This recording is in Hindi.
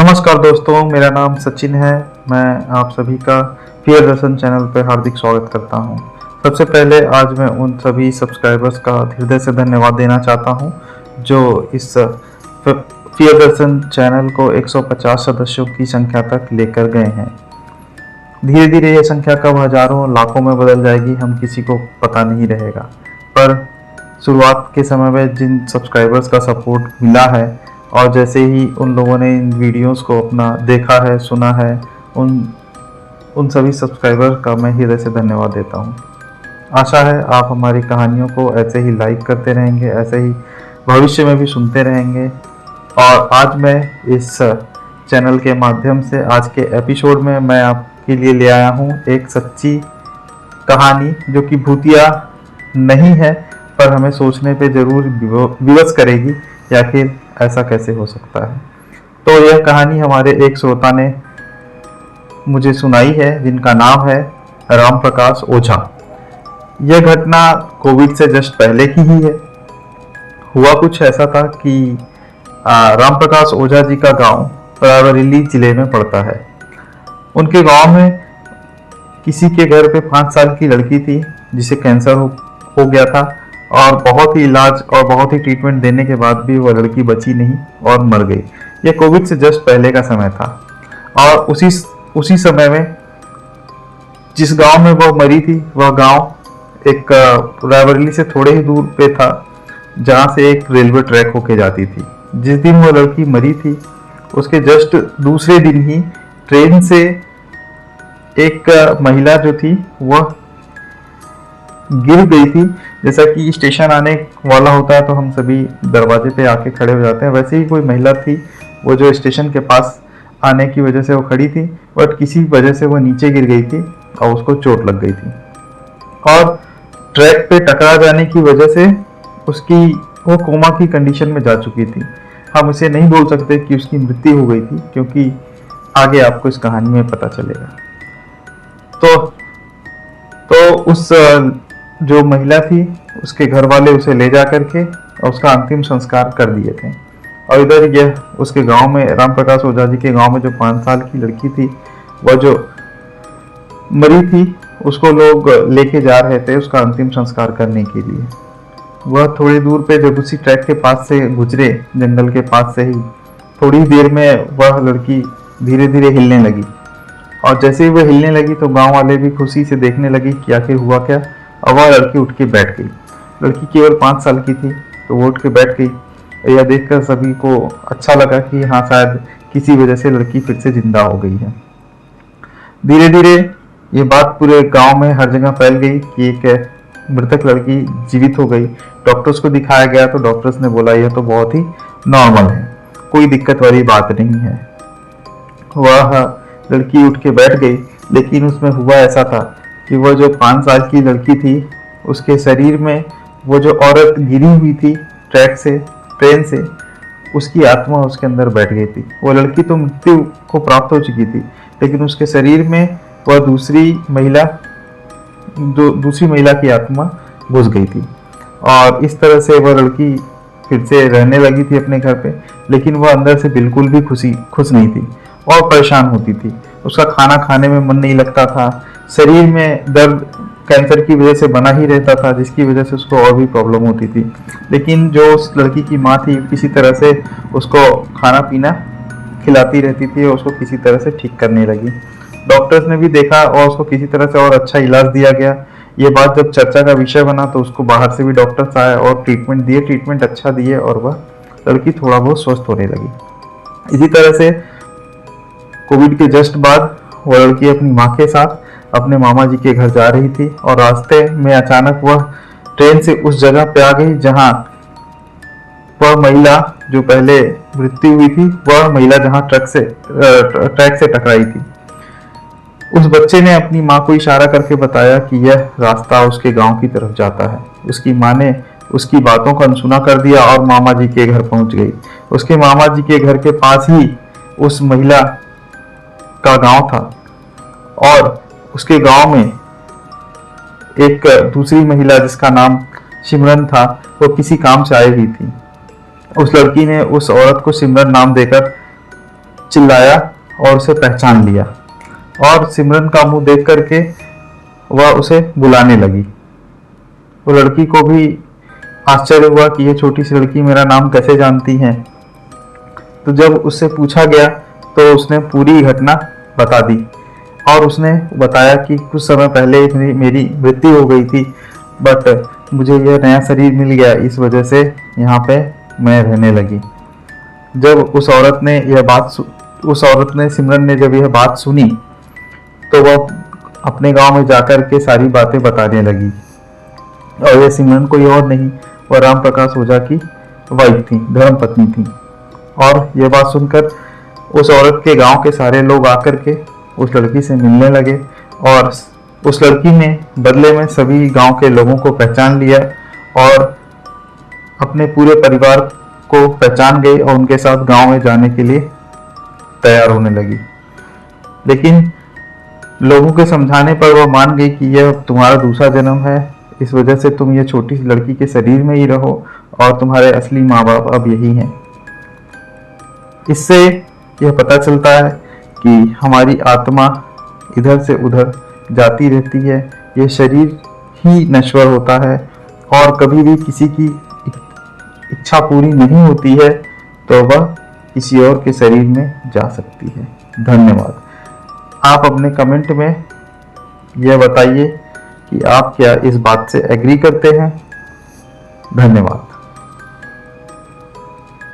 नमस्कार दोस्तों, मेरा नाम सचिन है। मैं आप सभी का प्रिय दर्शन चैनल पर हार्दिक स्वागत करता हूं। सबसे पहले आज मैं उन सभी सब्सक्राइबर्स का हृदय से धन्यवाद देना चाहता हूं जो इस प्रिय दर्शन चैनल को 150 सदस्यों की संख्या तक लेकर गए हैं। धीरे धीरे यह संख्या कब हजारों लाखों में बदल जाएगी हम किसी को पता नहीं रहेगा, पर शुरुआत के समय में जिन सब्सक्राइबर्स का सपोर्ट मिला है और जैसे ही उन लोगों ने इन वीडियोस को अपना देखा है, सुना है, उन सभी सब्सक्राइबर का मैं हृदय से धन्यवाद देता हूं। आशा है आप हमारी कहानियों को ऐसे ही लाइक करते रहेंगे, ऐसे ही भविष्य में भी सुनते रहेंगे। और आज मैं इस चैनल के माध्यम से आज के एपिसोड में मैं आपके लिए ले आया हूं एक सच्ची कहानी जो कि भूतिया नहीं है, पर हमें सोचने पे जरूर विवश करेगी कि आखिर ऐसा कैसे हो सकता है। तो यह कहानी हमारे एक श्रोता ने मुझे सुनाई है जिनका नाम है राम प्रकाश ओझा। यह घटना कोविड से जस्ट पहले की ही है। हुआ कुछ ऐसा था कि राम प्रकाश ओझा जी का गांव रायबरेली जिले में पड़ता है। उनके गांव में किसी के घर पे 5 साल की लड़की थी जिसे कैंसर हो गया था और बहुत ही इलाज और बहुत ही ट्रीटमेंट देने के बाद भी वह लड़की बची नहीं और मर गई। यह कोविड से जस्ट पहले का समय था और उसी समय में जिस गांव में वह मरी थी वह गांव एक रायबरेली से थोड़े ही दूर पे था, जहां से एक रेलवे ट्रैक होके जाती थी। जिस दिन वो लड़की मरी थी उसके जस्ट दूसरे दिन ही ट्रेन से एक महिला जो थी वह गिर गई थी। जैसा कि स्टेशन आने वाला होता है तो हम सभी दरवाजे पे आके खड़े हो जाते हैं, वैसे ही कोई महिला थी वो जो स्टेशन के पास आने की वजह से वो खड़ी थी, बट किसी वजह से वो नीचे गिर गई थी और उसको चोट लग गई थी और ट्रैक पे टकरा जाने की वजह से वो कोमा की कंडीशन में जा चुकी थी। हम इसे नहीं बोल सकते कि उसकी मृत्यु हो गई थी, क्योंकि आगे आपको इस कहानी में पता चलेगा। तो उस जो महिला थी उसके घर वाले उसे ले जा करके और उसका अंतिम संस्कार कर दिए थे। और इधर यह उसके गांव में राम प्रकाश ओझा जी के गांव में जो 5 साल की लड़की थी वह जो मरी थी उसको लोग लेके जा रहे थे उसका अंतिम संस्कार करने के लिए। वह थोड़ी दूर पे जब उसी ट्रैक के पास से गुजरे, जंगल के पास से ही थोड़ी देर में वह लड़की धीरे धीरे हिलने लगी और जैसे ही वह हिलने लगी तो गांव वाले भी खुशी से देखने लगे कि आखिर हुआ क्या। और वह लड़की उठ के बैठ गई। लड़की केवल 5 साल की थी तो वो उठ के बैठ गई। यह देखकर सभी को अच्छा लगा कि हाँ, शायद किसी वजह से लड़की फिर से जिंदा हो गई है। धीरे धीरे ये बात पूरे गांव में हर जगह फैल गई कि एक मृतक लड़की जीवित हो गई। डॉक्टर्स को दिखाया गया तो डॉक्टर्स ने बोला यह तो बहुत ही नॉर्मल है, कोई दिक्कत वाली बात नहीं है। वह लड़की उठ के बैठ गई, लेकिन उसमें हुआ ऐसा था कि वह जो 5 साल की लड़की थी उसके शरीर में वो जो औरत गिरी हुई थी ट्रेन से उसकी आत्मा उसके अंदर बैठ गई थी। वो लड़की तो मृत्यु को प्राप्त हो चुकी थी, लेकिन उसके शरीर में वह दूसरी महिला की आत्मा घुस गई थी और इस तरह से वह लड़की फिर से रहने लगी थी अपने घर पे। लेकिन वह अंदर से बिल्कुल भी खुश नहीं थी और परेशान होती थी। उसका खाना खाने में मन नहीं लगता था, शरीर में दर्द कैंसर की वजह से बना ही रहता था, जिसकी वजह से उसको और भी प्रॉब्लम होती थी। लेकिन जो उस लड़की की माँ थी किसी तरह से उसको खाना पीना खिलाती रहती थी और उसको किसी तरह से ठीक करने लगी। डॉक्टर्स ने भी देखा और उसको किसी तरह से और अच्छा इलाज दिया गया। ये बात जब चर्चा का विषय बना तो उसको बाहर से भी डॉक्टर्स आए और ट्रीटमेंट अच्छा दिए और वह लड़की थोड़ा बहुत स्वस्थ होने लगी। इसी तरह से कोविड के जस्ट बाद वह लड़की अपनी माँ के साथ अपने मामा जी के घर जा रही थी और रास्ते में अचानक वह ट्रेन से उस जगह पे आ गई जहां वह महिला जो पहले मृत्यु हुई थी वह महिला जहां ट्रैक से टकराई थी। उस बच्चे ने अपनी माँ को इशारा करके बताया कि यह रास्ता उसके गांव की तरफ जाता है। उसकी माँ ने उसकी बातों को अनसुना कर दिया और मामा जी के घर पहुंच गई। उसके मामा जी के घर के पास ही उस महिला का गांव था और उसके गांव में एक दूसरी महिला जिसका नाम सिमरन था वो किसी काम से आई हुई थी। उस लड़की ने उस औरत को सिमरन नाम देकर चिल्लाया और उसे पहचान लिया और सिमरन का मुंह देख करके वह उसे बुलाने लगी। वो लड़की को भी आश्चर्य हुआ कि ये छोटी सी लड़की मेरा नाम कैसे जानती है। तो जब उससे पूछा गया तो उसने पूरी घटना बता दी और उसने बताया कि कुछ समय पहले मेरी मृत्यु हो गई थी, बट मुझे यह नया शरीर मिल गया, इस वजह से यहाँ पे मैं रहने लगी। जब उस औरत ने सिमरन ने जब यह बात सुनी तो वह अपने गांव में जाकर के सारी बातें बताने लगी। और यह सिमरन कोई और नहीं, वह राम प्रकाश ओझा की वाइफ थी, धर्म पत्नी थी। और यह बात सुनकर उस औरत के गांव के सारे लोग आकर के उस लड़की से मिलने लगे और उस लड़की ने बदले में सभी गांव के लोगों को पहचान लिया और अपने पूरे परिवार को पहचान गई और उनके साथ गांव में जाने के लिए तैयार होने लगी। लेकिन लोगों के समझाने पर वह मान गई कि यह तुम्हारा दूसरा जन्म है, इस वजह से तुम ये छोटी सी लड़की के शरीर में ही रहो और तुम्हारे असली माँ बाप अब यही हैं। इससे यह पता चलता है कि हमारी आत्मा इधर से उधर जाती रहती है, यह शरीर ही नश्वर होता है और कभी भी किसी की इच्छा पूरी नहीं होती है तो वह किसी और के शरीर में जा सकती है। धन्यवाद। आप अपने कमेंट में यह बताइए कि आप क्या इस बात से एग्री करते हैं। धन्यवाद।